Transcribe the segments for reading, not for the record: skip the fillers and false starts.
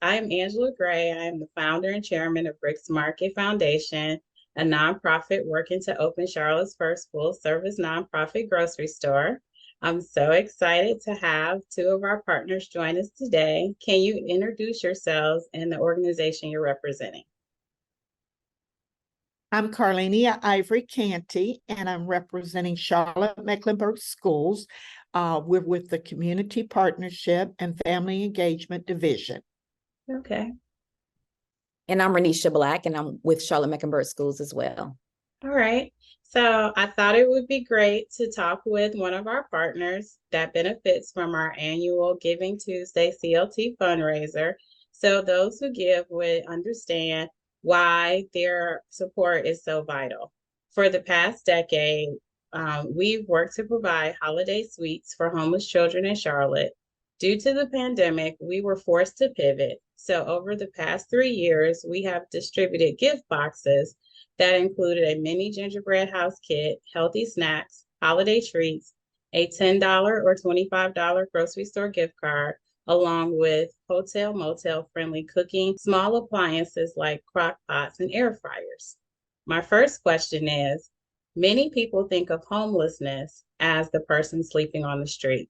I'm Angela Gray. I am the founder and chairman of Bricks Market Foundation, a nonprofit working to open Charlotte's first full-service nonprofit grocery store. I'm so excited to have two of our partners join us today. Can you introduce yourselves and the organization you're representing? I'm Carlenia Ivory Canty, and I'm representing Charlotte Mecklenburg Schools. We're with the Community Partnership and Family Engagement Division. Okay. And I'm Renisha Black, and I'm with Charlotte Mecklenburg Schools as well. All right. So I thought it would be great to talk with one of our partners that benefits from our annual Giving Tuesday CLT fundraiser. So those who give would understand why their support is so vital. For the past decade, we've worked to provide holiday suites for homeless children in Charlotte. Due to the pandemic, we were forced to pivot. So over the past 3 years, we have distributed gift boxes that included a mini gingerbread house kit, healthy snacks, holiday treats, a $10 or $25 grocery store gift card, along with hotel motel friendly cooking, small appliances like crock pots and air fryers. My first question is, many people think of homelessness as the person sleeping on the street,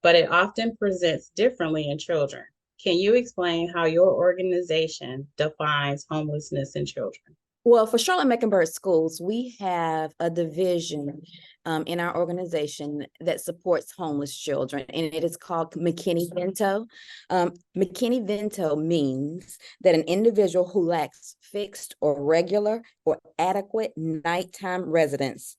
but it often presents differently in children. Can you explain how your organization defines homelessness in children? Well, for Charlotte Mecklenburg Schools, we have a division in our organization that supports homeless children, and it is called McKinney-Vento. McKinney-Vento means that an individual who lacks fixed or regular or adequate nighttime residence.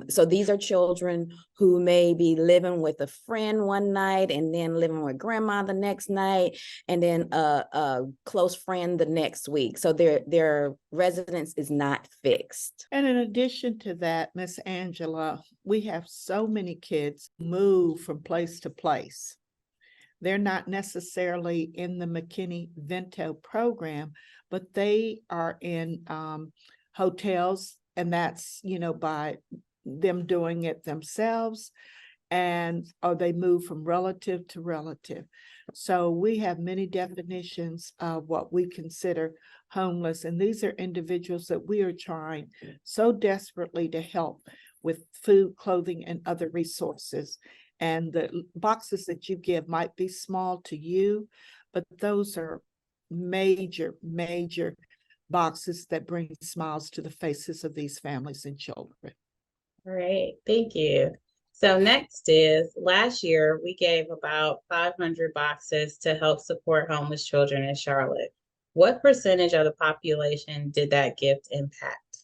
So these are children who may be living with a friend one night and then living with grandma the next night and then a close friend the next week. So their residence is not fixed. And in addition to that, Miss Angela, we have so many kids move from place to place. They're not necessarily in the McKinney-Vento program, but they are in hotels, and that's, by them doing it themselves, or they move from relative to relative. So we have many definitions of what we consider homeless, and these are individuals that we are trying so desperately to help with food, clothing, and other resources. And the boxes that you give might be small to you, but those are major boxes that bring smiles to the faces of these families and children. All right, thank you. So next is, last year we gave about 500 boxes to help support homeless children in Charlotte. What percentage of the population did that gift impact?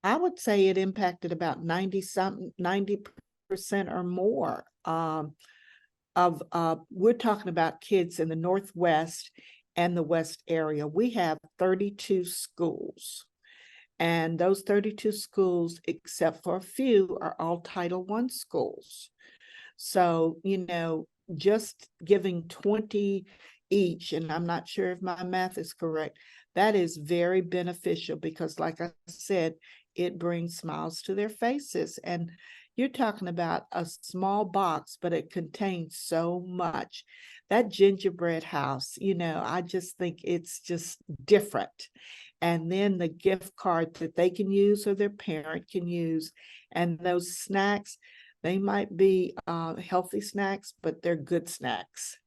I would say it impacted about 90% or more we're talking about kids in the Northwest and the West area. We have 32 schools, and those 32 schools, except for a few, are all Title I schools. So, just giving 20 each, and I'm not sure if my math is correct, that is very beneficial because, like I said, it brings smiles to their faces. And you're talking about a small box, but it contains so much. That gingerbread house, I just think it's just different. And then the gift card that they can use or their parent can use. And those snacks, they might be healthy snacks, but they're good snacks.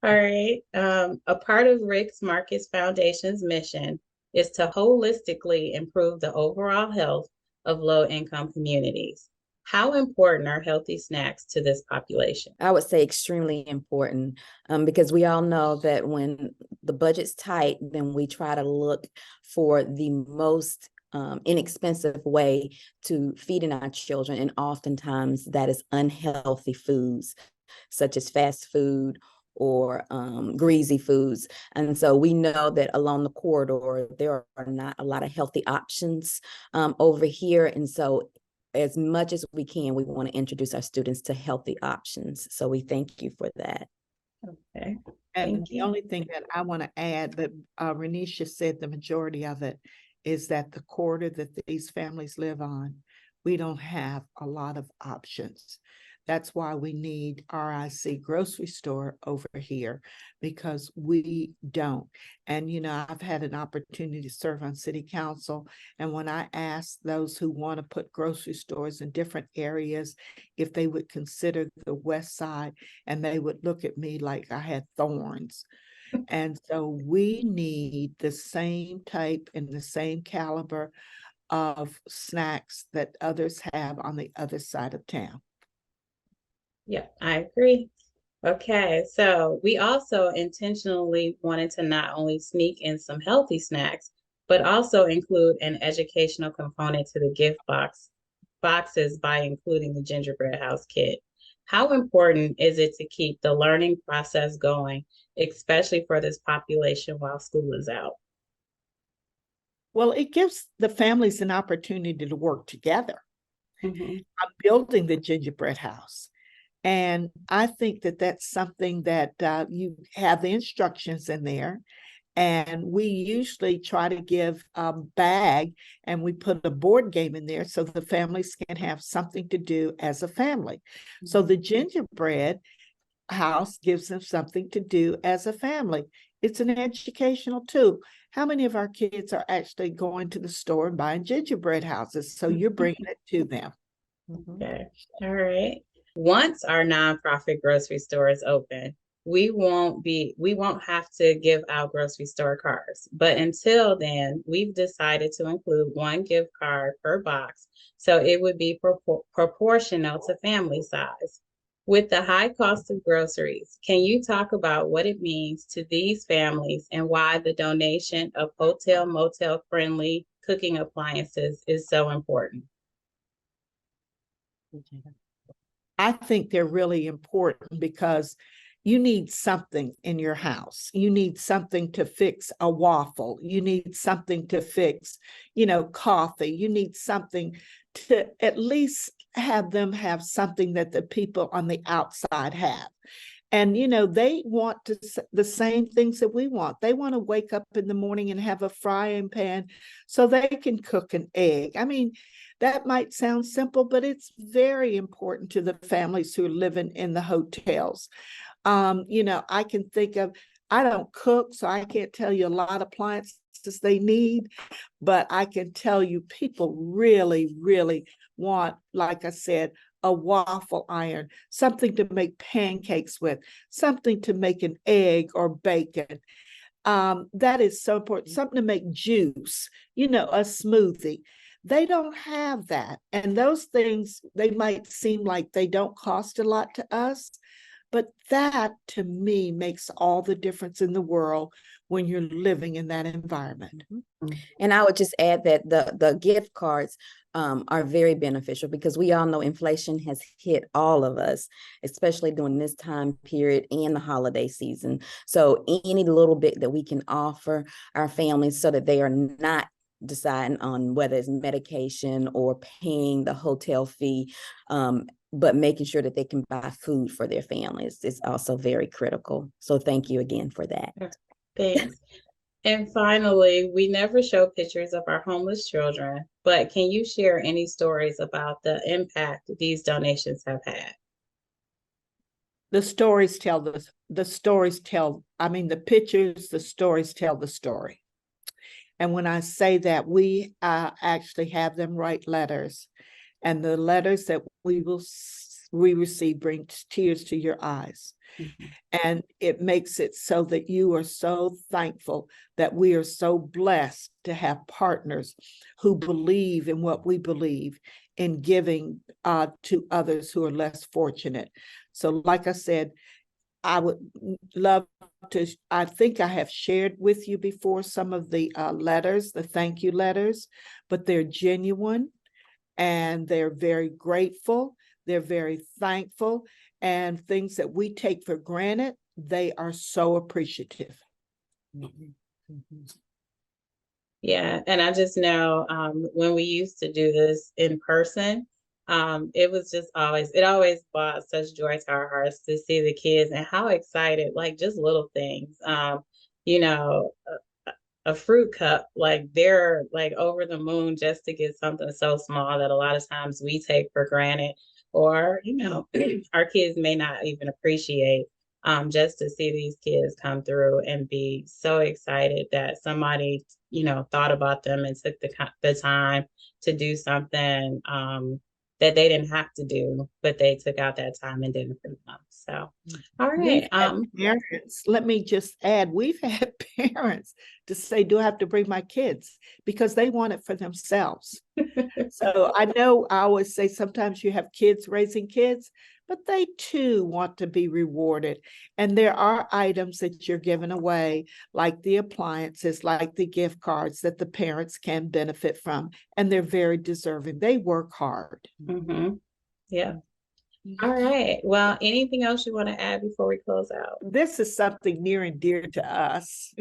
All right. A part of Rick's Marcus Foundation's mission is to holistically improve the overall health of low-income communities. How important are healthy snacks to this population? I would say extremely important because we all know that when the budget's tight, then we try to look for the most inexpensive way to feeding our children. And oftentimes that is unhealthy foods, such as fast food or greasy foods. And so we know that along the corridor, there are not a lot of healthy options over here. And so as much as we can, we want to introduce our students to healthy options. So we thank you for that. Okay. And the only thing that I want to add, but Renisha said the majority of it, is that the corridor that these families live on, we don't have a lot of options. That's why we need RIC grocery store over here, because we don't. And, I've had an opportunity to serve on city council. And when I ask those who want to put grocery stores in different areas, if they would consider the west side, and they would look at me like I had thorns. And so we need the same type and the same caliber of snacks that others have on the other side of town. Yeah, I agree. Okay, so we also intentionally wanted to not only sneak in some healthy snacks, but also include an educational component to the boxes by including the gingerbread house kit. How important is it to keep the learning process going, especially for this population while school is out? Well, it gives the families an opportunity to work together. Mhm. I'm building the gingerbread house. And I think that that's something that you have the instructions in there. And we usually try to give a bag, and we put a board game in there so the families can have something to do as a family. So the gingerbread house gives them something to do as a family. It's an educational tool. How many of our kids are actually going to the store and buying gingerbread houses? So you're bringing it to them. Okay, all right. Once our nonprofit grocery store is open, we won't have to give out grocery store cards. But until then, we've decided to include one gift card per box, so it would be proportional to family size. With the high cost of groceries, can you talk about what it means to these families and why the donation of hotel motel friendly cooking appliances is so important? I think they're really important because you need something in your house. You need something to fix a waffle. You need something to fix, coffee. You need something to at least have them have something that the people on the outside have. And, they want the same things that we want. They want to wake up in the morning and have a frying pan so they can cook an egg. I mean, that might sound simple, but it's very important to the families who are living in the hotels. I can think of, I don't cook, so I can't tell you a lot of appliances they need, but I can tell you people really, really want, like I said, a waffle iron, something to make pancakes with, something to make an egg or bacon. That is so important. Something to make juice, a smoothie. They don't have that. And those things, they might seem like they don't cost a lot to us, but that to me makes all the difference in the world when you're living in that environment. And I would just add that the gift cards are very beneficial because we all know inflation has hit all of us, especially during this time period and the holiday season. So any little bit that we can offer our families so that they are not deciding on whether it's medication or paying the hotel fee, but making sure that they can buy food for their families is also very critical. So thank you again for that. Thanks. And finally, we never show pictures of our homeless children, but can you share any stories about the impact these donations have had? The stories tell the stories tell, I mean, the pictures, the stories tell the story. And when I say that, we actually have them write letters, and the letters that we receive bring tears to your eyes. And it makes it so that you are so thankful that we are so blessed to have partners who believe in what we believe in giving to others who are less fortunate. So like I said, I would love to, I think I have shared with you before some of the letters, the thank you letters, but they're genuine and they're very grateful. They're very thankful, and things that we take for granted, they are so appreciative. Yeah, and I just know when we used to do this in person, it was just it always brought such joy to our hearts to see the kids and how excited, like just little things, you know, a fruit cup, like they're like over the moon just to get something so small that a lot of times we take for granted, or, our kids may not even appreciate, just to see these kids come through and be so excited that somebody, thought about them and took the time to do something, that they didn't have to do, but they took out that time and did it for them. So, all We've right. had parents, let me just add, we've had parents to say, do I have to bring my kids? Because they want it for themselves. So I know I always say sometimes you have kids raising kids, but they too want to be rewarded. And there are items that you're giving away, like the appliances, like the gift cards that the parents can benefit from. And they're very deserving. They work hard. Yeah. All right. Well, anything else you want to add before we close out? This is something near and dear to us.